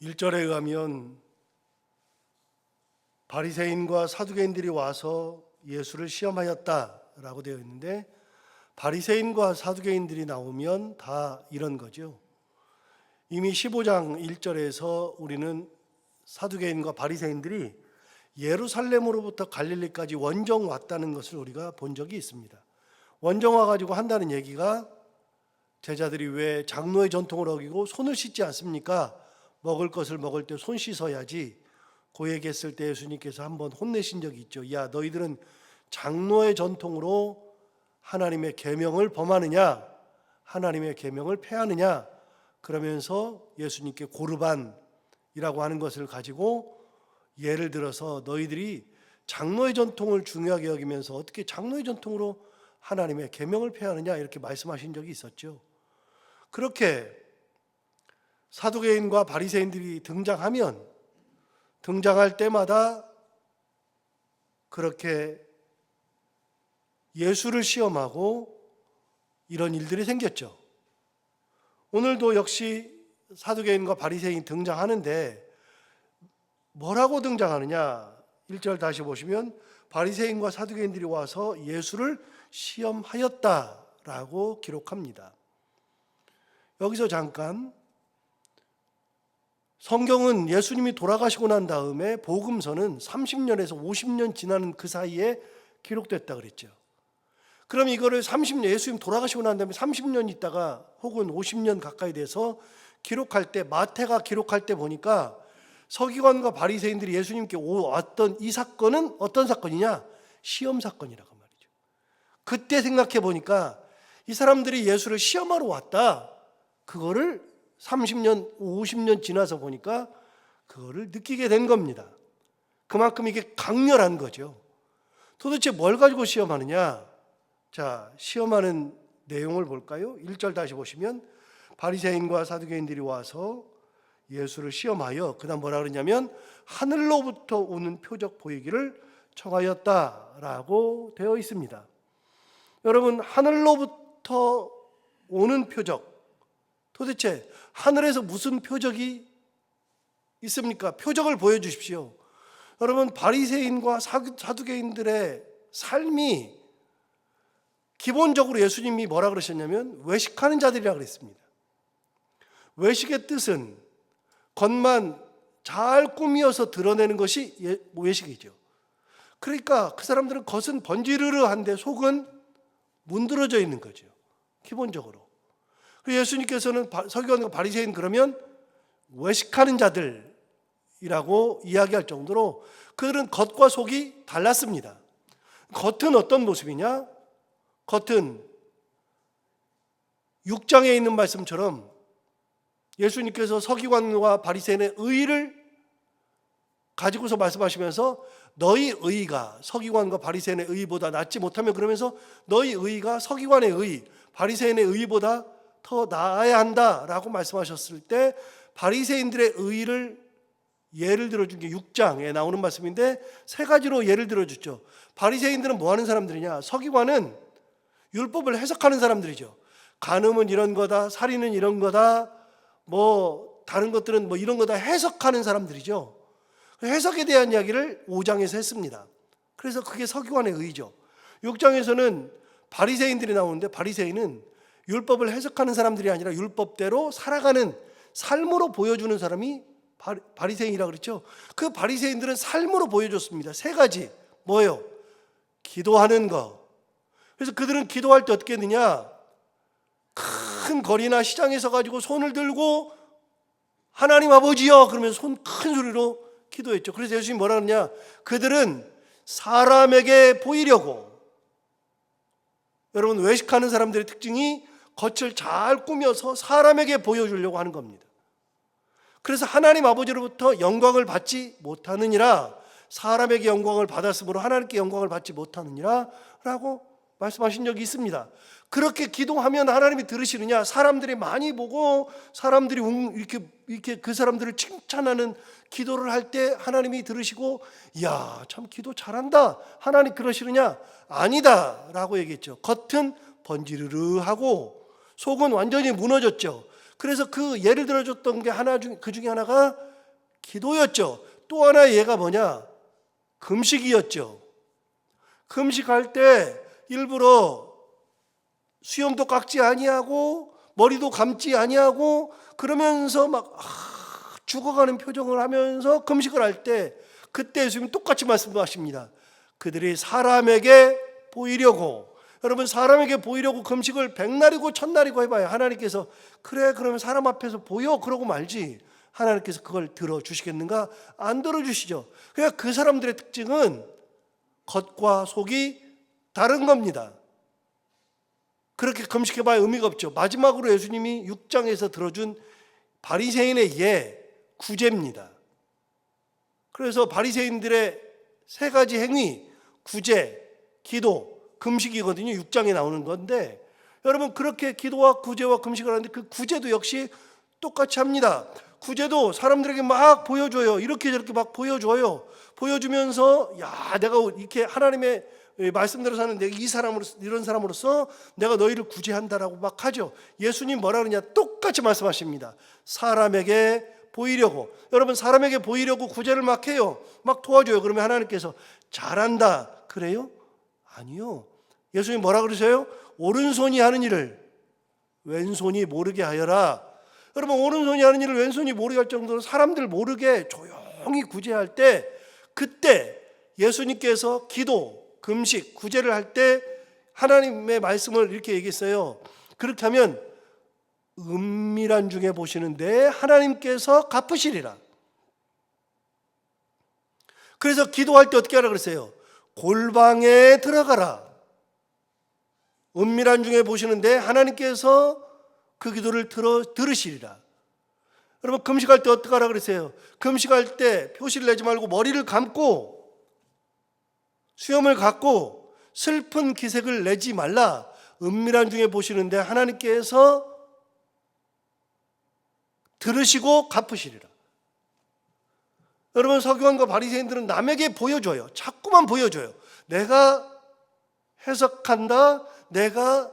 1절에 의하면 바리새인과 사두개인들이 와서 예수를 시험하였다라고 되어 있는데, 바리새인과 사두개인들이 나오면 다 이런 거죠. 이미 15장 1절에서 우리는 사두개인과 바리새인들이 예루살렘으로부터 갈릴리까지 원정 왔다는 것을 우리가 본 적이 있습니다. 원정 와가지고 한다는 얘기가, 제자들이 왜 장로의 전통을 어기고 손을 씻지 않습니까? 먹을 것을 먹을 때 손 씻어야지. 그 얘기했을 때 예수님께서 한번 혼내신 적이 있죠. 야, 너희들은 장로의 전통으로 하나님의 계명을 범하느냐, 하나님의 계명을 폐하느냐. 그러면서 예수님께 고르반이라고 하는 것을 가지고 예를 들어서 너희들이 장로의 전통을 중요하게 여기면서 어떻게 장로의 전통으로 하나님의 계명을 폐하느냐, 이렇게 말씀하신 적이 있었죠. 그렇게 사두개인과 바리새인들이 등장할 때마다 그렇게 예수를 시험하고 이런 일들이 생겼죠. 오늘도 역시 사두개인과 바리새인이 등장하는데 뭐라고 등장하느냐? 1절 다시 보시면 바리새인과 사두개인들이 와서 예수를 시험하였다라고 기록합니다. 여기서 잠깐, 성경은 예수님이 돌아가시고 난 다음에 복음서는 30년에서 50년 지나는 그 사이에 기록됐다 그랬죠. 그럼 이거를 30년, 예수님 돌아가시고 난 다음에 30년 있다가 혹은 50년 가까이 돼서 기록할 때, 마태가 기록할 때 보니까 서기관과 바리새인들이 예수님께 왔던 이 사건은 어떤 사건이냐? 시험 사건이라고 말이죠. 그때 생각해 보니까 이 사람들이 예수를 시험하러 왔다. 그거를 30년, 50년 지나서 보니까 그거를 느끼게 된 겁니다. 그만큼 이게 강렬한 거죠. 도대체 뭘 가지고 시험하느냐? 자, 시험하는 내용을 볼까요? 1절 다시 보시면 바리새인과 사두개인들이 와서 예수를 시험하여, 그 다음 뭐라 그러냐면 하늘로부터 오는 표적 보이기를 청하였다라고 되어 있습니다. 여러분, 하늘로부터 오는 표적, 도대체 하늘에서 무슨 표적이 있습니까? 표적을 보여주십시오. 여러분, 바리새인과 사두개인들의 삶이 기본적으로 예수님이 뭐라 그러셨냐면 외식하는 자들이라 그랬습니다. 외식의 뜻은 겉만 잘 꾸미어서 드러내는 것이 외식이죠. 그러니까 그 사람들은 겉은 번지르르한데 속은 문드러져 있는 거죠, 기본적으로. 예수님께서는 서기관과 바리새인 그러면 외식하는 자들이라고 이야기할 정도로 그들은 겉과 속이 달랐습니다. 겉은 어떤 모습이냐? 겉은 6장에 있는 말씀처럼 예수님께서 서기관과 바리새인의 의의를 가지고서 말씀하시면서 너희 의의가 서기관과 바리새인의 의의보다 낫지 못하며, 그러면서 너희 의의가 서기관의 의의, 바리새인의 의의보다 더 나아야 한다라고 말씀하셨을 때, 바리새인들의 의의를 예를 들어준 게 6장에 나오는 말씀인데 세 가지로 예를 들어줬죠. 바리새인들은 뭐 하는 사람들이냐? 서기관은 율법을 해석하는 사람들이죠. 간음은 이런 거다, 살인은 이런 거다, 뭐 다른 것들은 뭐 이런 거다 해석하는 사람들이죠. 해석에 대한 이야기를 5장에서 했습니다. 그래서 그게 서기관의 의의죠. 6장에서는 바리새인들이 나오는데, 바리새인은 율법을 해석하는 사람들이 아니라 율법대로 살아가는 삶으로 보여주는 사람이 바리새인이라고 그랬죠. 그 바리새인들은 삶으로 보여줬습니다. 세 가지. 뭐예요? 기도하는 거. 그래서 그들은 기도할 때 어떻게 했느냐? 큰 거리나 시장에 서가지고 손을 들고 하나님 아버지여 그러면서 손 큰 소리로 기도했죠. 그래서 예수님이 뭐라 그러냐? 그들은 사람에게 보이려고. 여러분, 외식하는 사람들의 특징이 겉을 잘 꾸며서 사람에게 보여주려고 하는 겁니다. 그래서 하나님 아버지로부터 영광을 받지 못하느니라, 사람에게 영광을 받았으므로 하나님께 영광을 받지 못하느니라 라고 말씀하신 적이 있습니다. 그렇게 기도하면 하나님이 들으시느냐? 사람들이 많이 보고 사람들이 이렇게 그 사람들을 칭찬하는 기도를 할 때 하나님이 들으시고, 이야, 참 기도 잘한다, 하나님 그러시느냐? 아니다 라고 얘기했죠. 겉은 번지르르하고 속은 완전히 무너졌죠. 그래서 그 예를 들어줬던 게 그 중에 하나가 기도였죠. 또 하나의 예가 뭐냐? 금식이었죠. 금식할 때 일부러 수염도 깎지 아니하고 머리도 감지 아니하고 그러면서 막 죽어가는 표정을 하면서 금식을 할 때 그때 예수님이 똑같이 말씀하십니다. 그들이 사람에게 보이려고, 여러분 사람에게 보이려고 금식을 100날이고 1000날이고 해봐요. 하나님께서 그래 그러면 사람 앞에서 보여 그러고 말지 하나님께서 그걸 들어주시겠는가? 안 들어주시죠. 그러니까 그 사람들의 특징은 겉과 속이 다른 겁니다. 그렇게 금식해봐야 의미가 없죠. 마지막으로 예수님이 6장에서 들어준 바리새인의 예, 구제입니다. 그래서 바리새인들의 세 가지 행위, 구제, 기도, 금식이거든요. 6장에 나오는 건데 여러분 그렇게 기도와 구제와 금식을 하는데 그 구제도 역시 똑같이 합니다. 구제도 사람들에게 막 보여줘요. 이렇게 저렇게 막 보여줘요. 보여주면서 야 내가 이렇게 하나님의 말씀대로 사는 내가 이 사람으로서 이런 사람으로서 내가 너희를 구제한다라고 막 하죠. 예수님 뭐라 그러냐? 똑같이 말씀하십니다. 사람에게 보이려고, 여러분 사람에게 보이려고 구제를 막 해요. 막 도와줘요. 그러면 하나님께서 잘한다 그래요? 아니요. 예수님 뭐라 그러세요? 오른손이 하는 일을 왼손이 모르게 하여라. 여러분 오른손이 하는 일을 왼손이 모르게 할 정도로 사람들 모르게 조용히 구제할 때, 그때 예수님께서 기도, 금식, 구제를 할 때 하나님의 말씀을 이렇게 얘기했어요. 그렇게 하면 은밀한 중에 보시는데 하나님께서 갚으시리라. 그래서 기도할 때 어떻게 하라 그랬어요? 골방에 들어가라. 은밀한 중에 보시는데 하나님께서 그 기도를 들으시리라. 여러분 금식할 때 어떻게 하라 그랬어요? 금식할 때 표시를 내지 말고 머리를 감고 수염을 갖고 슬픈 기색을 내지 말라. 은밀한 중에 보시는데 하나님께서 들으시고 갚으시리라. 여러분 서기관과 바리새인들은 남에게 보여줘요. 자꾸만 보여줘요. 내가 해석한다, 내가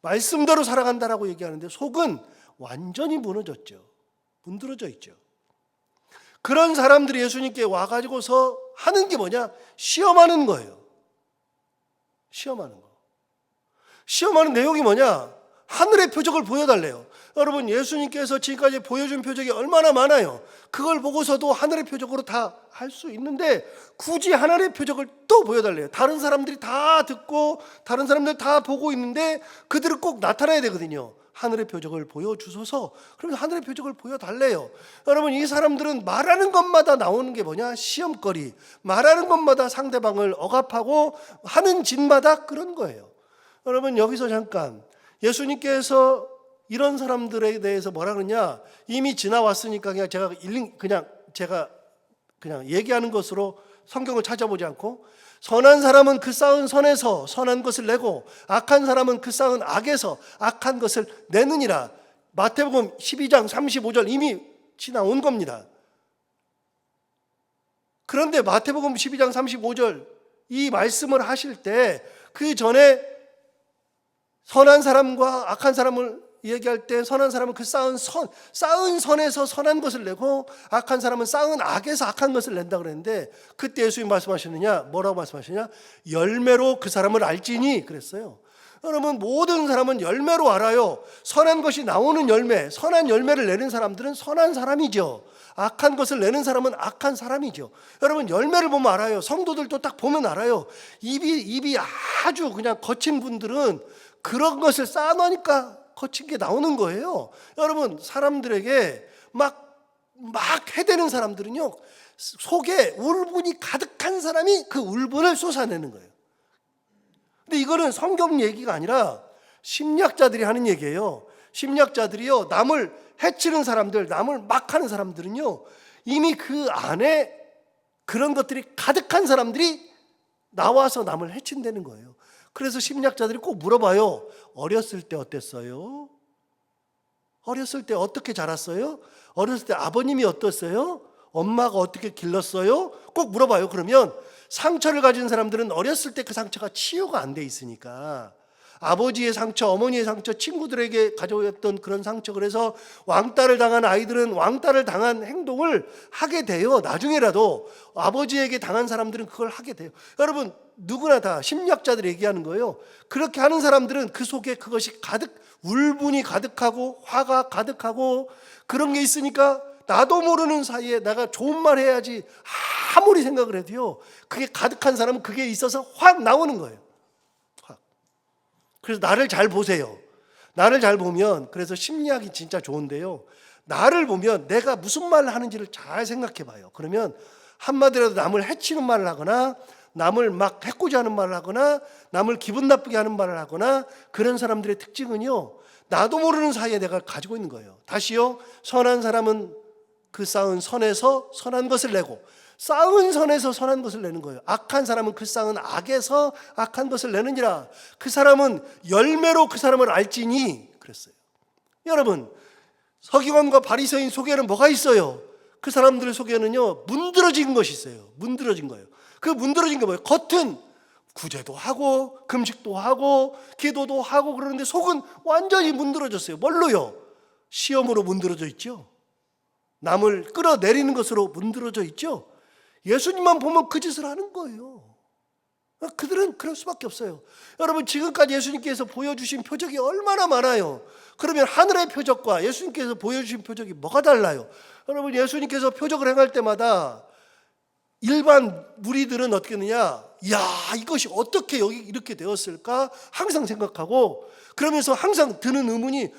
말씀대로 살아간다라고 얘기하는데 속은 완전히 무너졌죠. 문드러져 있죠. 그런 사람들이 예수님께 와가지고서 하는 게 뭐냐? 시험하는 거예요. 시험하는 거. 시험하는 내용이 뭐냐? 하늘의 표적을 보여달래요. 여러분 예수님께서 지금까지 보여준 표적이 얼마나 많아요. 그걸 보고서도 하늘의 표적으로 다 할 수 있는데 굳이 하늘의 표적을 또 보여달래요. 다른 사람들이 다 듣고 다른 사람들 다 보고 있는데 그들은 꼭 나타나야 되거든요. 하늘의 표적을 보여주소서. 그러면 하늘의 표적을 보여달래요. 여러분 이 사람들은 말하는 것마다 나오는 게 뭐냐? 시험거리. 말하는 것마다 상대방을 억압하고 하는 짓마다 그런 거예요. 여러분 여기서 잠깐 예수님께서 이런 사람들에 대해서 뭐라 그러냐? 이미 지나왔으니까 제가 그냥 얘기하는 것으로 성경을 찾아보지 않고 선한 사람은 그 쌓은 선에서 선한 것을 내고 악한 사람은 그 쌓은 악에서 악한 것을 내느니라. 마태복음 12장 35절 이미 지나온 겁니다. 그런데 마태복음 12장 35절 이 말씀을 하실 때 그 전에 선한 사람과 악한 사람을 얘기할 때 선한 사람은 그 쌓은 선에서 선한 것을 내고 악한 사람은 쌓은 악에서 악한 것을 낸다 그랬는데 그때 예수님 말씀하셨느냐? 뭐라고 말씀하시냐? 열매로 그 사람을 알지니 그랬어요. 여러분 모든 사람은 열매로 알아요. 선한 것이 나오는 열매, 선한 열매를 내는 사람들은 선한 사람이죠. 악한 것을 내는 사람은 악한 사람이죠. 여러분 열매를 보면 알아요. 성도들도 딱 보면 알아요. 입이 아주 그냥 거친 분들은 그런 것을 쌓아놓으니까 거친 게 나오는 거예요. 여러분 사람들에게 막 해대는 사람들은요 속에 울분이 가득한 사람이 그 울분을 쏟아내는 거예요. 근데 이거는 성경 얘기가 아니라 심리학자들이 하는 얘기예요. 심리학자들이요 남을 해치는 사람들, 남을 막 하는 사람들은요 이미 그 안에 그런 것들이 가득한 사람들이 나와서 남을 해친다는 거예요. 그래서 심리학자들이 꼭 물어봐요. 어렸을 때 어땠어요? 어렸을 때 어떻게 자랐어요? 어렸을 때 아버님이 어땠어요? 엄마가 어떻게 길렀어요? 꼭 물어봐요. 그러면 상처를 가진 사람들은 어렸을 때 그 상처가 치유가 안 돼 있으니까 아버지의 상처, 어머니의 상처, 친구들에게 가져왔던 그런 상처. 그래서 왕따를 당한 아이들은 왕따를 당한 행동을 하게 돼요. 나중에라도 아버지에게 당한 사람들은 그걸 하게 돼요. 여러분, 누구나 다 심리학자들이 얘기하는 거예요. 그렇게 하는 사람들은 그 속에 그것이 가득, 울분이 가득하고 화가 가득하고 그런 게 있으니까 나도 모르는 사이에 내가 좋은 말 해야지 아무리 생각을 해도요, 그게 가득한 사람은 그게 있어서 확 나오는 거예요. 확. 그래서 나를 잘 보세요. 나를 잘 보면, 그래서 심리학이 진짜 좋은데요, 나를 보면 내가 무슨 말을 하는지를 잘 생각해 봐요. 그러면 한마디라도 남을 해치는 말을 하거나 남을 막 해코지 하는 말을 하거나 남을 기분 나쁘게 하는 말을 하거나 그런 사람들의 특징은요, 나도 모르는 사이에 내가 가지고 있는 거예요. 다시요, 선한 사람은 그 쌓은 선에서 선한 것을 내고 쌓은 선에서 선한 것을 내는 거예요. 악한 사람은 그 쌓은 악에서 악한 것을 내느니라. 그 사람은 열매로 그 사람을 알지니 그랬어요. 여러분, 서기관과 바리새인 속에는 뭐가 있어요? 그 사람들 속에는요, 문드러진 것이 있어요. 문드러진 거예요. 그 문드러진 게 뭐예요? 겉은 구제도 하고 금식도 하고 기도도 하고 그러는데 속은 완전히 문드러졌어요. 뭘로요? 시험으로 문드러져 있죠. 남을 끌어내리는 것으로 문드러져 있죠. 예수님만 보면 그 짓을 하는 거예요. 그들은 그럴 수밖에 없어요. 여러분, 지금까지 예수님께서 보여주신 표적이 얼마나 많아요. 그러면 하늘의 표적과 예수님께서 보여주신 표적이 뭐가 달라요? 여러분, 예수님께서 표적을 행할 때마다 일반 무리들은 어떻게 했느냐, 야, 이것이 어떻게 여기 이렇게 되었을까 항상 생각하고, 그러면서 항상 드는 의문이,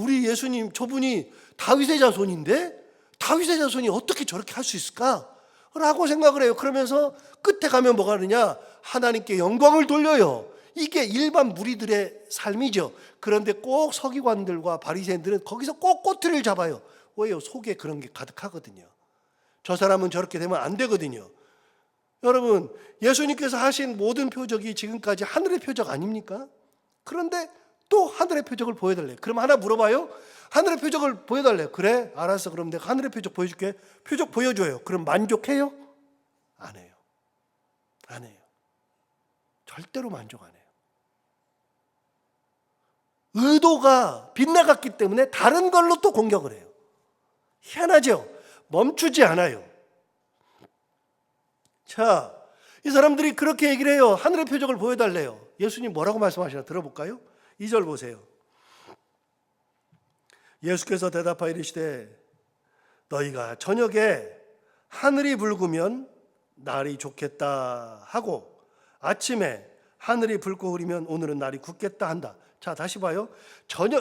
우리 예수님 저분이 다윗의 자손인데 다윗의 자손이 어떻게 저렇게 할 수 있을까 라고 생각을 해요. 그러면서 끝에 가면 뭐가 하느냐, 하나님께 영광을 돌려요. 이게 일반 무리들의 삶이죠. 그런데 꼭 서기관들과 바리새인들은 거기서 꼭 꼬투리를 잡아요. 왜요? 속에 그런 게 가득하거든요. 저 사람은 저렇게 되면 안 되거든요. 여러분, 예수님께서 하신 모든 표적이 지금까지 하늘의 표적 아닙니까? 그런데 또 하늘의 표적을 보여달래요. 그럼 하나 물어봐요. 하늘의 표적을 보여달래요. 그래, 알았어. 그럼 내가 하늘의 표적 보여줄게. 표적 보여줘요. 그럼 만족해요? 안 해요. 안 해요. 절대로 만족 안 해요. 의도가 빗나갔기 때문에 다른 걸로 또 공격을 해요. 희한하죠? 멈추지 않아요. 자, 이 사람들이 그렇게 얘기를 해요. 하늘의 표적을 보여달래요. 예수님 뭐라고 말씀하시나 들어볼까요? 2절 보세요. 예수께서 대답하여 이르시되 너희가 저녁에 하늘이 붉으면 날이 좋겠다 하고 아침에 하늘이 붉고 흐리면 오늘은 날이 굳겠다 한다. 자, 다시 봐요.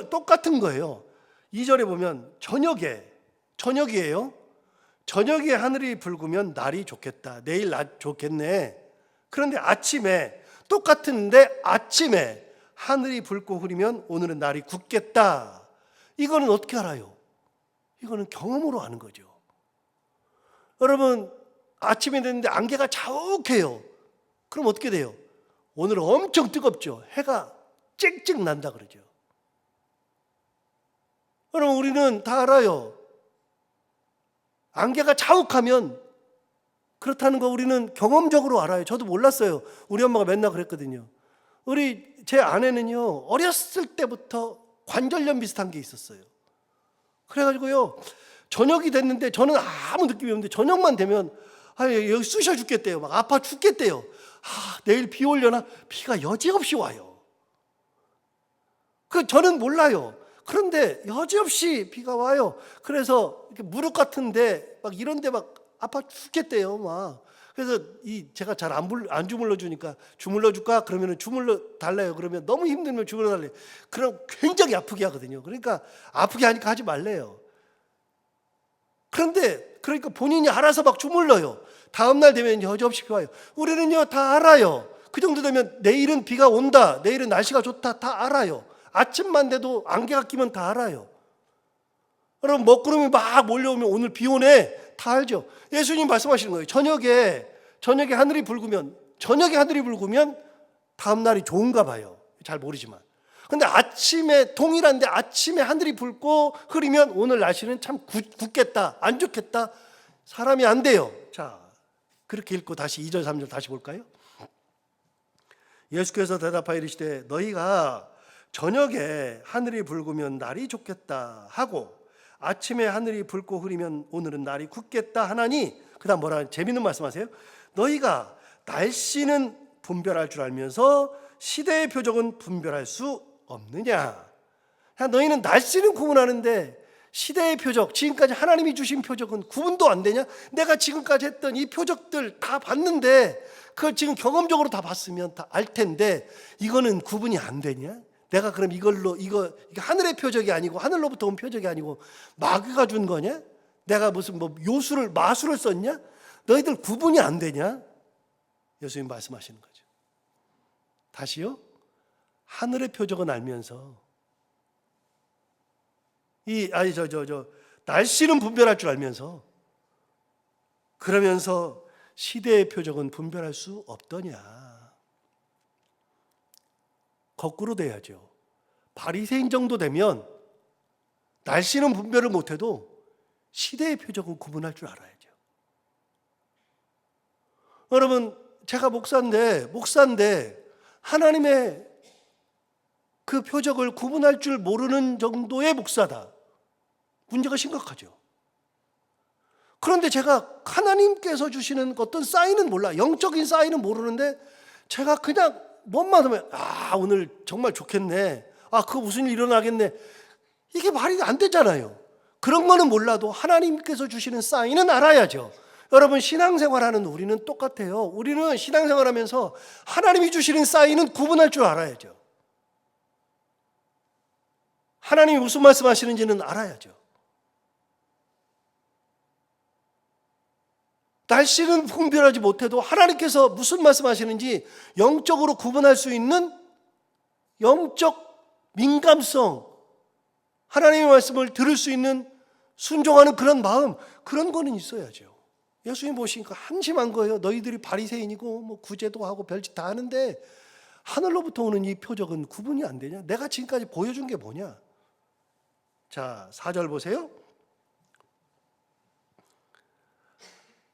똑같은 거예요. 2절에 보면 저녁이에요. 저녁에 하늘이 붉으면 날이 좋겠다. 내일 낮 좋겠네. 그런데 아침에 똑같은데 아침에 하늘이 붉고 흐리면 오늘은 날이 굳겠다. 이거는 어떻게 알아요? 이거는 경험으로 아는 거죠. 여러분, 아침이 됐는데 안개가 자욱해요. 그럼 어떻게 돼요? 오늘은 엄청 뜨겁죠. 해가 쨍쨍 난다 그러죠. 여러분, 우리는 다 알아요. 안개가 자욱하면 그렇다는 거 우리는 경험적으로 알아요. 저도 몰랐어요. 우리 엄마가 맨날 그랬거든요. 제 아내는요, 어렸을 때부터 관절염 비슷한 게 있었어요. 그래가지고요, 저녁이 됐는데 저는 아무 느낌이 없는데 저녁만 되면 여기 쑤셔 죽겠대요. 막 아파 죽겠대요. 내일 비 오려나? 비가 여지없이 와요. 저는 몰라요. 그런데 여지없이 비가 와요. 그래서 이렇게 무릎 같은데 막 이런데 막 아파 죽겠대요. 막. 그래서 제가 잘 안 주물러 주니까 주물러 줄까? 그러면 주물러 달래요. 그러면 너무 힘들면 주물러 달래요. 그럼 굉장히 아프게 하거든요. 그러니까 아프게 하니까 하지 말래요. 그러니까 본인이 알아서 막 주물러요. 다음 날 되면 여지없이 비 와요. 우리는요, 다 알아요. 그 정도 되면 내일은 비가 온다, 내일은 날씨가 좋다, 다 알아요. 아침만 돼도 안개가 끼면 다 알아요. 여러분, 먹구름이 막 몰려오면 오늘 비 오네, 다 알죠. 예수님 말씀하시는 거예요. 저녁에 하늘이 붉으면 다음 날이 좋은가 봐요. 잘 모르지만. 근데 아침에 동일한데 아침에 하늘이 붉고 흐리면 오늘 날씨는 참 굳겠다, 안 좋겠다. 사람이 안 돼요. 자, 그렇게 읽고 다시 2절 3절 다시 볼까요? 예수께서 대답하여 이르시되 너희가 저녁에 하늘이 붉으면 날이 좋겠다 하고 아침에 하늘이 붉고 흐리면 오늘은 날이 굳겠다 하나니, 그다음 뭐라 재밌는 말씀하세요. 너희가 날씨는 분별할 줄 알면서 시대의 표적은 분별할 수 없느냐. 너희는 날씨는 구분하는데 시대의 표적, 지금까지 하나님이 주신 표적은 구분도 안 되냐? 내가 지금까지 했던 이 표적들 다 봤는데, 그걸 지금 경험적으로 다 봤으면 다 알 텐데 이거는 구분이 안 되냐? 내가 그럼 이거 하늘의 표적이 아니고 하늘로부터 온 표적이 아니고 마귀가 준 거냐? 내가 무슨 마술을 썼냐? 너희들 구분이 안 되냐? 예수님 말씀하시는 거죠. 다시요. 하늘의 표적은 알면서 날씨는 분별할 줄 알면서, 그러면서 시대의 표적은 분별할 수 없더냐. 거꾸로 돼야죠. 바리새인 정도 되면 날씨는 분별을 못해도 시대의 표적은 구분할 줄 알아야죠. 여러분, 제가 목사인데 하나님의 그 표적을 구분할 줄 모르는 정도의 목사다. 문제가 심각하죠. 그런데 제가 하나님께서 주시는 어떤 사인은 몰라. 영적인 사인은 모르는데 제가 그냥 뭐만 하면 오늘 정말 좋겠네. 그거 무슨 일 일어나겠네. 이게 말이 안 되잖아요. 그런 거는 몰라도 하나님께서 주시는 사인은 알아야죠. 여러분, 신앙생활하는 우리는 똑같아요. 우리는 신앙생활하면서 하나님이 주시는 사인은 구분할 줄 알아야죠. 하나님이 무슨 말씀하시는지는 알아야죠. 날씨는 분별하지 못해도 하나님께서 무슨 말씀하시는지 영적으로 구분할 수 있는 영적 민감성, 하나님의 말씀을 들을 수 있는 순종하는 그런 마음, 그런 거는 있어야죠. 예수님 보시니까 한심한 거예요. 너희들이 바리새인이고 구제도 하고 별짓 다 하는데 하늘로부터 오는 이 표적은 구분이 안 되냐? 내가 지금까지 보여준 게 뭐냐? 자, 4절 보세요.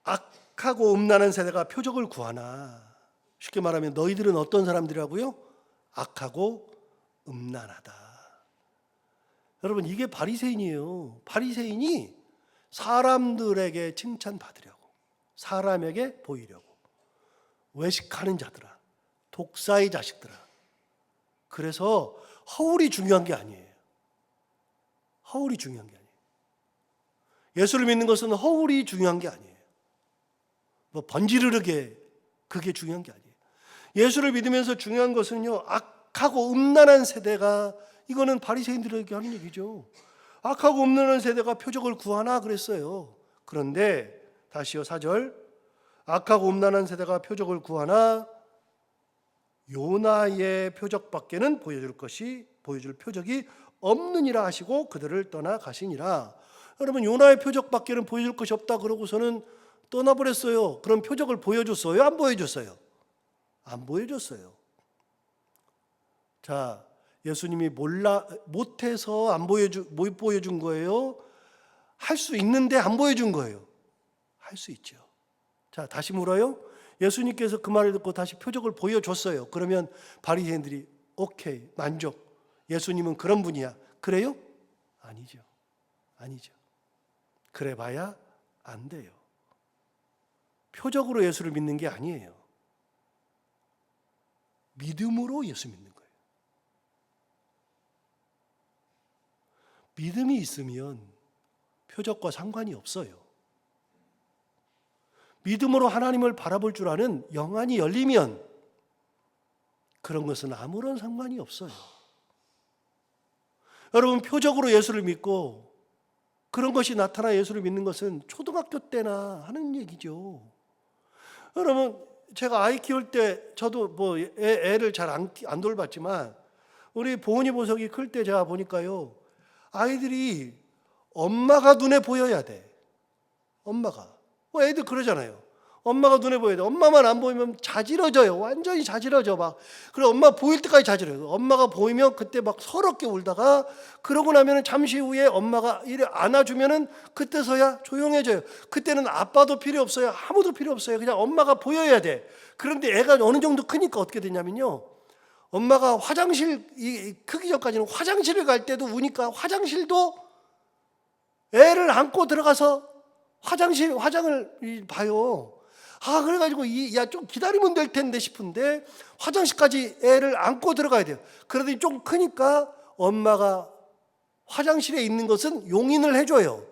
악하고 음란한 세대가 표적을 구하나. 쉽게 말하면 너희들은 어떤 사람들이라고요? 악하고 음란하다. 여러분, 이게 바리새인이에요. 바리새인이 사람들에게 칭찬받으려고, 사람에게 보이려고 외식하는 자들아, 독사의 자식들아. 그래서 허울이 중요한 게 아니에요. 허울이 중요한 게 아니에요. 예수를 믿는 것은 허울이 중요한 게 아니에요. 번지르르게 그게 중요한 게 아니에요. 예수를 믿으면서 중요한 것은요, 악하고 음란한 세대가, 이거는 바리새인들에게 하는 얘기죠. 악하고 음란한 세대가 표적을 구하나 그랬어요. 그런데 다시요, 4절. 악하고 음란한 세대가 표적을 구하나 요나의 표적밖에는 보여줄 표적이 없느니라 하시고 그들을 떠나 가시니라. 여러분, 요나의 표적밖에는 보여줄 것이 없다 그러고서는 떠나버렸어요. 그럼 표적을 보여줬어요? 안 보여줬어요? 안 보여줬어요. 자, 예수님이 못해서 못 보여준 거예요? 할 수 있는데 안 보여준 거예요? 할 수 있죠. 자, 다시 물어요. 예수님께서 그 말을 듣고 다시 표적을 보여줬어요. 그러면 바리새인들이 오케이, 만족. 예수님은 그런 분이야. 그래요? 아니죠. 그래봐야 안 돼요. 표적으로 예수를 믿는 게 아니에요. 믿음으로 예수 믿는 거예요. 믿음이 있으면 표적과 상관이 없어요. 믿음으로 하나님을 바라볼 줄 아는 영안이 열리면 그런 것은 아무런 상관이 없어요. 여러분, 표적으로 예수를 믿고 그런 것이 나타나 예수를 믿는 것은 초등학교 때나 하는 얘기죠. 여러분, 제가 아이 키울 때 저도 애를 잘 안 돌봤지만 우리 보은이 보석이 클 때 제가 보니까요, 아이들이 엄마가 눈에 보여야 돼. 엄마가. 애들 그러잖아요. 엄마가 눈에 보여야 돼. 엄마만 안 보이면 자지러져요. 완전히 자지러져 막. 그리고 엄마 보일 때까지 자지러요. 엄마가 보이면 그때 막 서럽게 울다가 그러고 나면은 잠시 후에 엄마가 이래 안아주면은 그때서야 조용해져요. 그때는 아빠도 필요 없어요. 아무도 필요 없어요. 그냥 엄마가 보여야 돼. 그런데 애가 어느 정도 크니까 어떻게 되냐면요. 엄마가 화장실 크기 전까지는 화장실을 갈 때도 우니까 화장실도 애를 안고 들어가서 화장을 봐요. 그래가지고 좀 기다리면 될 텐데 싶은데 화장실까지 애를 안고 들어가야 돼요. 그러더니 좀 크니까 엄마가 화장실에 있는 것은 용인을 해줘요.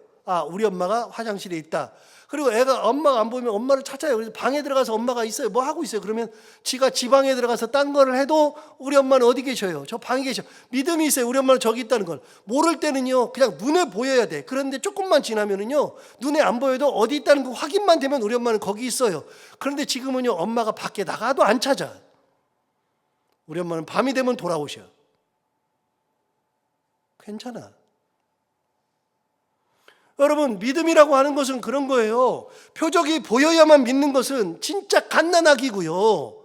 우리 엄마가 화장실에 있다. 그리고 애가 엄마가 안 보이면 엄마를 찾아요. 그래서 방에 들어가서 엄마가 있어요. 뭐 하고 있어요? 그러면 지가 지방에 들어가서 딴 거를 해도 우리 엄마는 어디 계셔요? 저 방에 계셔. 믿음이 있어요. 우리 엄마는 저기 있다는 걸. 모를 때는요, 그냥 눈에 보여야 돼. 그런데 조금만 지나면은요, 눈에 안 보여도 어디 있다는 거 확인만 되면 우리 엄마는 거기 있어요. 그런데 지금은요, 엄마가 밖에 나가도 안 찾아. 우리 엄마는 밤이 되면 돌아오셔. 괜찮아. 여러분, 믿음이라고 하는 것은 그런 거예요. 표적이 보여야만 믿는 것은 진짜 갓난아기고요.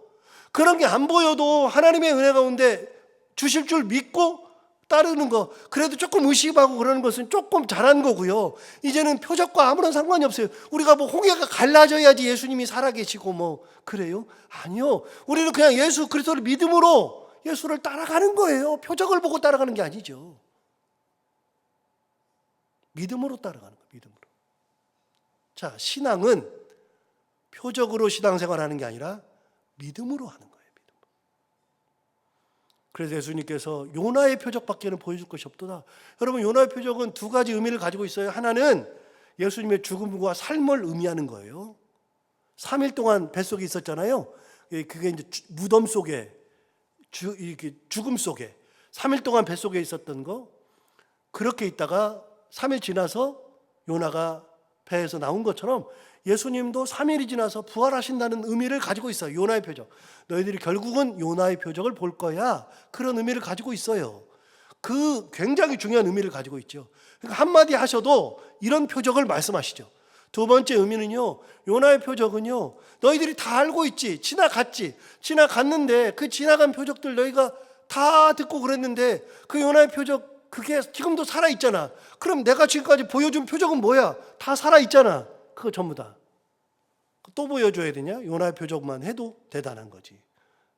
그런 게 안 보여도 하나님의 은혜 가운데 주실 줄 믿고 따르는 거, 그래도 조금 의심하고 그러는 것은 조금 잘한 거고요. 이제는 표적과 아무런 상관이 없어요. 우리가 뭐 홍해가 갈라져야지 예수님이 살아계시고 뭐 그래요? 아니요. 우리는 그냥 예수 그리스도를 믿음으로 예수를 따라가는 거예요. 표적을 보고 따라가는 게 아니죠. 믿음으로 따라가는 거예요. 믿음으로. 자, 신앙은 표적으로 신앙생활하는 게 아니라 믿음으로 하는 거예요. 믿음으로. 그래서 예수님께서 요나의 표적밖에는 보여줄 것이 없도다. 여러분, 요나의 표적은 두 가지 의미를 가지고 있어요. 하나는 예수님의 죽음과 삶을 의미하는 거예요. 3일 동안 뱃속에 있었잖아요. 그게 이제 무덤 속에 죽음 속에 3일 동안 뱃속에 있었던 거, 그렇게 있다가 3일 지나서 요나가 배에서 나온 것처럼 예수님도 3일이 지나서 부활하신다는 의미를 가지고 있어요. 요나의 표적. 너희들이 결국은 요나의 표적을 볼 거야. 그런 의미를 가지고 있어요. 그 굉장히 중요한 의미를 가지고 있죠. 그러니까 한마디 하셔도 이런 표적을 말씀하시죠. 두 번째 의미는요, 요나의 표적은요, 너희들이 다 알고 있지. 지나갔는데 그 지나간 표적들 너희가 다 듣고 그랬는데 그 요나의 표적 그게 지금도 살아있잖아. 그럼 내가 지금까지 보여준 표적은 뭐야? 다 살아있잖아. 그거 전부 다. 또 보여줘야 되냐? 요나의 표적만 해도 대단한 거지.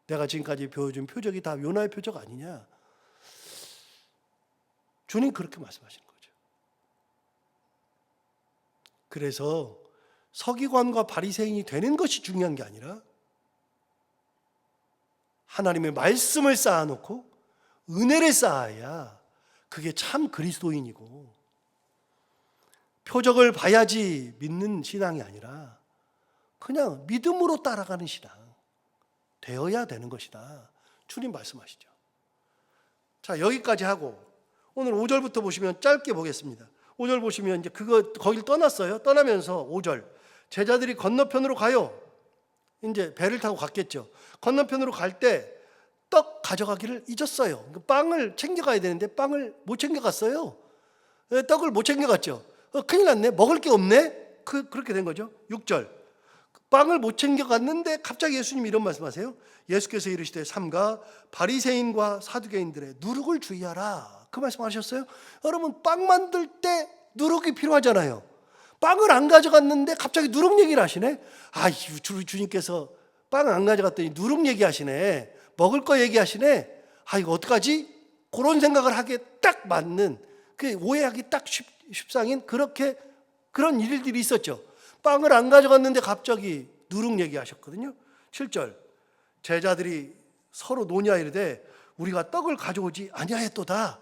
내가 지금까지 보여준 표적이 다 요나의 표적 아니냐? 주님 그렇게 말씀하시는 거죠. 그래서 서기관과 바리새인이 되는 것이 중요한 게 아니라 하나님의 말씀을 쌓아놓고 은혜를 쌓아야 그게 참 그리스도인이고, 표적을 봐야지 믿는 신앙이 아니라 그냥 믿음으로 따라가는 신앙 되어야 되는 것이다. 주님 말씀하시죠. 자, 여기까지 하고 오늘 5절부터 보시면 짧게 보겠습니다. 5절 보시면 이제 거길 떠났어요. 떠나면서 5절, 제자들이 건너편으로 가요. 이제 배를 타고 갔겠죠. 건너편으로 갈 때 떡 가져가기를 잊었어요. 빵을 챙겨가야 되는데 빵을 못 챙겨갔어요. 떡을 못 챙겨갔죠. 큰일 났네. 먹을 게 없네. 그렇게 된 거죠. 6절, 빵을 못 챙겨갔는데 갑자기 예수님이 이런 말씀하세요. 예수께서 이르시되 삼가 바리새인과 사두개인들의 누룩을 주의하라. 그 말씀하셨어요. 여러분, 빵 만들 때 누룩이 필요하잖아요. 빵을 안 가져갔는데 갑자기 누룩 얘기를 하시네. 주님께서 빵 안 가져갔더니 누룩 얘기하시네. 먹을 거 얘기하시네. 이거 어떡하지? 그런 생각을 하기에 딱 맞는, 그 오해하기 딱 쉽상인 그런 일들이 있었죠. 빵을 안 가져갔는데 갑자기 누룩 얘기하셨거든요. 7절, 제자들이 서로 논의하이르되 우리가 떡을 가져오지 아니하였도다.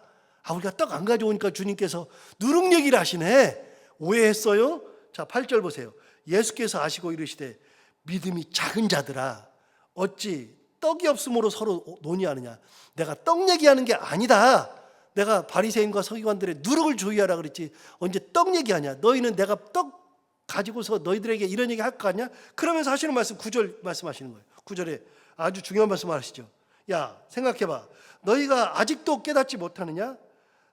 우리가 떡 안 가져오니까 주님께서 누룩 얘기를 하시네. 오해했어요. 자, 8절 보세요. 예수께서 아시고 이르시되 믿음이 작은 자들아 어찌 떡이 없음으로 서로 논의하느냐. 내가 떡 얘기하는 게 아니다. 내가 바리새인과 서기관들의 누룩을 주의하라 그랬지 언제 떡 얘기하냐. 너희는 내가 떡 가지고서 너희들에게 이런 얘기 할 거 아니야? 그러면서 하시는 말씀 9절 말씀하시는 거예요. 9절에 아주 중요한 말씀을 하시죠. 야, 생각해봐. 너희가 아직도 깨닫지 못하느냐?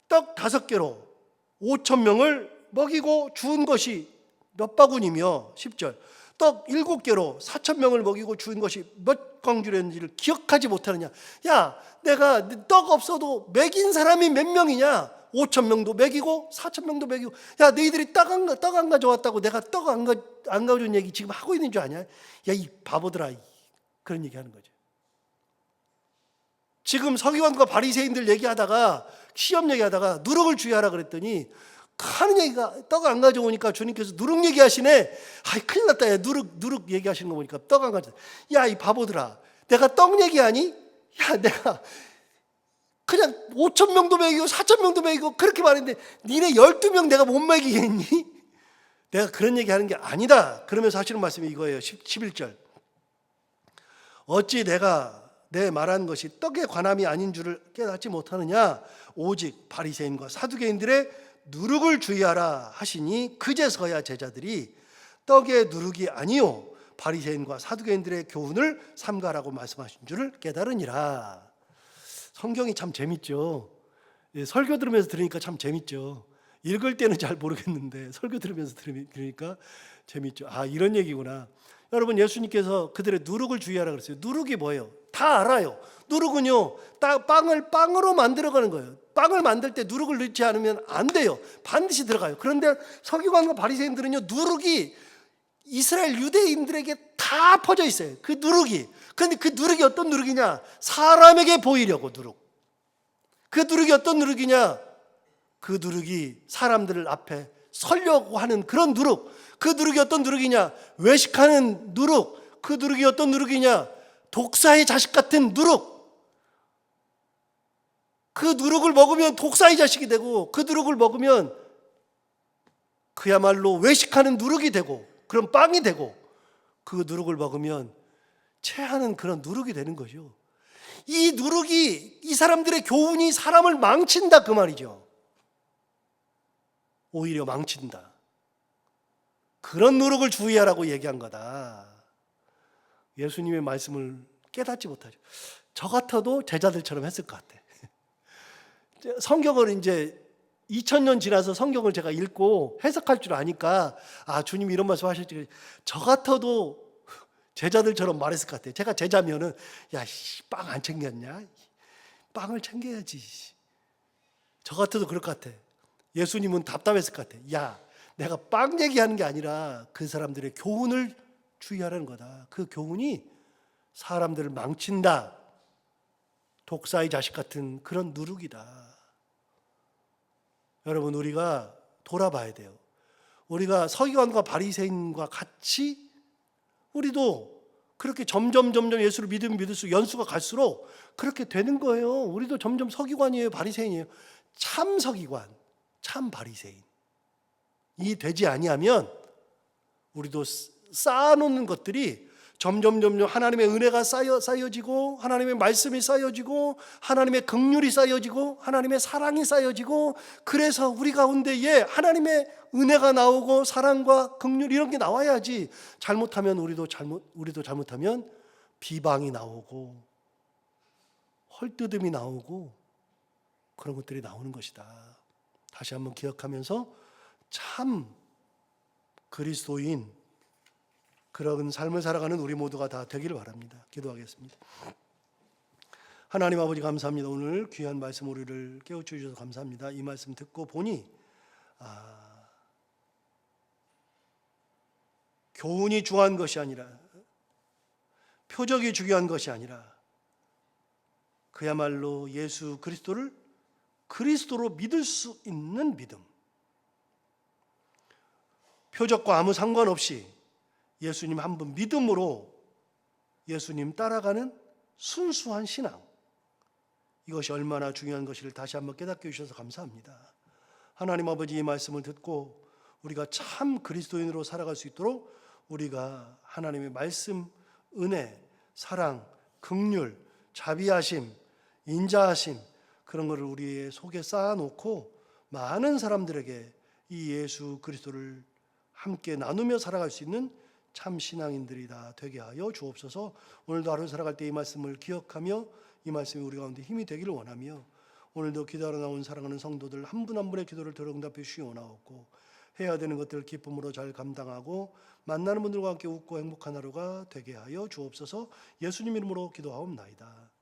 떡 5개로 5,000명을 먹이고 주운 것이 몇 바구니며. 10절, 떡 7개로 4,000명을 먹이고 죽인 것이 몇 광주였는지를 기억하지 못하느냐. 야, 내가 떡 없어도 먹인 사람이 몇 명이냐. 5,000명도 먹이고 4,000명도 먹이고. 야, 너희들이 떡 안 가져왔다고 내가 떡 안 가져온 얘기 지금 하고 있는 줄 아냐. 야, 이 바보들아. 그런 얘기하는 거죠. 지금 서기관과 바리새인들 얘기하다가 시험 얘기하다가 누룩을 주의하라 그랬더니 하는 얘기가 떡 안 가져오니까 주님께서 누룩 얘기하시네. 아이, 큰일 났다. 야, 누룩 얘기하시는 거 보니까 떡 안 가져오. 야, 이 바보들아. 내가 떡 얘기하니? 야, 내가 그냥 5,000명도 먹이고 4,000명도 먹이고 그렇게 말했는데 니네 12명 내가 못 먹이겠니? 내가 그런 얘기하는 게 아니다. 그러면서 하시는 말씀이 이거예요. 11절. 어찌 내가 내 말한 것이 떡의 관함이 아닌 줄을 깨닫지 못하느냐. 오직 바리새인과 사두개인들의 누룩을 주의하라 하시니 그제서야 제자들이 떡의 누룩이 아니요 바리새인과 사두개인들의 교훈을 삼가라고 말씀하신 줄을 깨달으니라. 성경이 참 재밌죠. 설교 들으면서 들으니까 참 재밌죠. 읽을 때는 잘 모르겠는데 설교 들으면서 들으니까 재밌죠. 아, 이런 얘기구나. 여러분, 예수님께서 그들의 누룩을 주의하라 그랬어요. 누룩이 뭐예요? 다 알아요. 누룩은요, 빵을 빵으로 만들어가는 거예요. 빵을 만들 때 누룩을 넣지 않으면 안 돼요. 반드시 들어가요. 그런데 서기관과 바리새인들은요, 누룩이 이스라엘 유대인들에게 다 퍼져 있어요. 그 누룩이. 그런데 그 누룩이 어떤 누룩이냐? 사람에게 보이려고 누룩. 그 누룩이 어떤 누룩이냐? 그 누룩이 사람들 앞에 서려고 하는 그런 누룩. 그 누룩이 어떤 누룩이냐? 외식하는 누룩. 그 누룩이 어떤 누룩이냐? 독사의 자식 같은 누룩. 그 누룩을 먹으면 독사의 자식이 되고, 그 누룩을 먹으면 그야말로 외식하는 누룩이 되고, 그런 빵이 되고, 그 누룩을 먹으면 체하는 그런 누룩이 되는 거죠. 이 누룩이, 이 사람들의 교훈이 사람을 망친다 그 말이죠. 오히려 망친다. 그런 누룩을 주의하라고 얘기한 거다. 예수님의 말씀을 깨닫지 못하죠. 저 같아도 제자들처럼 했을 것 같아. 성경을 이제 2000년 지나서 성경을 제가 읽고 해석할 줄 아니까, 아, 주님 이런 말씀 하셨지. 저 같아도 제자들처럼 말했을 것 같아. 제가 제자면은, 야, 빵 안 챙겼냐? 빵을 챙겨야지. 저 같아도 그럴 것 같아. 예수님은 답답했을 것 같아. 야, 내가 빵 얘기하는 게 아니라 그 사람들의 교훈을 주의하라는 거다. 그 교훈이 사람들을 망친다. 독사의 자식 같은 그런 누룩이다. 여러분, 우리가 돌아봐야 돼요. 우리가 서기관과 바리새인과 같이 우리도 그렇게 점점 예수를 믿으면 믿을수록 연수가 갈수록 그렇게 되는 거예요. 우리도 점점 서기관이에요, 바리새인이에요. 참 서기관, 참 바리새인. 이 되지 아니하면 우리도 쌓아놓는 것들이 점점 하나님의 은혜가 쌓여지고, 하나님의 말씀이 쌓여지고, 하나님의 긍휼이 쌓여지고, 하나님의 사랑이 쌓여지고, 그래서 우리 가운데에 하나님의 은혜가 나오고 사랑과 긍휼 이런 게 나와야지. 잘못하면 우리도 잘못하면 비방이 나오고 헐뜯음이 나오고 그런 것들이 나오는 것이다. 다시 한번 기억하면서 참 그리스도인 그런 삶을 살아가는 우리 모두가 다 되기를 바랍니다. 기도하겠습니다. 하나님 아버지, 감사합니다. 오늘 귀한 말씀 우리를 깨우쳐 주셔서 감사합니다. 이 말씀 듣고 보니 교훈이 중요한 것이 아니라, 표적이 중요한 것이 아니라 그야말로 예수 그리스도를 그리스도로 믿을 수 있는 믿음, 표적과 아무 상관없이 예수님 한 분 믿음으로 예수님 따라가는 순수한 신앙, 이것이 얼마나 중요한 것을 다시 한번 깨닫게 해주셔서 감사합니다. 하나님 아버지, 이 말씀을 듣고 우리가 참 그리스도인으로 살아갈 수 있도록 우리가 하나님의 말씀, 은혜, 사랑, 긍휼, 자비하심, 인자하심, 그런 것을 우리의 속에 쌓아놓고 많은 사람들에게 이 예수 그리스도를 함께 나누며 살아갈 수 있는 참 신앙인들이 다 되게 하여 주옵소서. 오늘도 하루 살아갈 때 이 말씀을 기억하며 이 말씀이 우리 가운데 힘이 되기를 원하며, 오늘도 기도하러 나온 사랑하는 성도들 한 분 한 분의 기도를 들어 응답해 주시옵나옵고, 해야 되는 것들을 기쁨으로 잘 감당하고 만나는 분들과 함께 웃고 행복한 하루가 되게 하여 주옵소서. 예수님 이름으로 기도하옵나이다.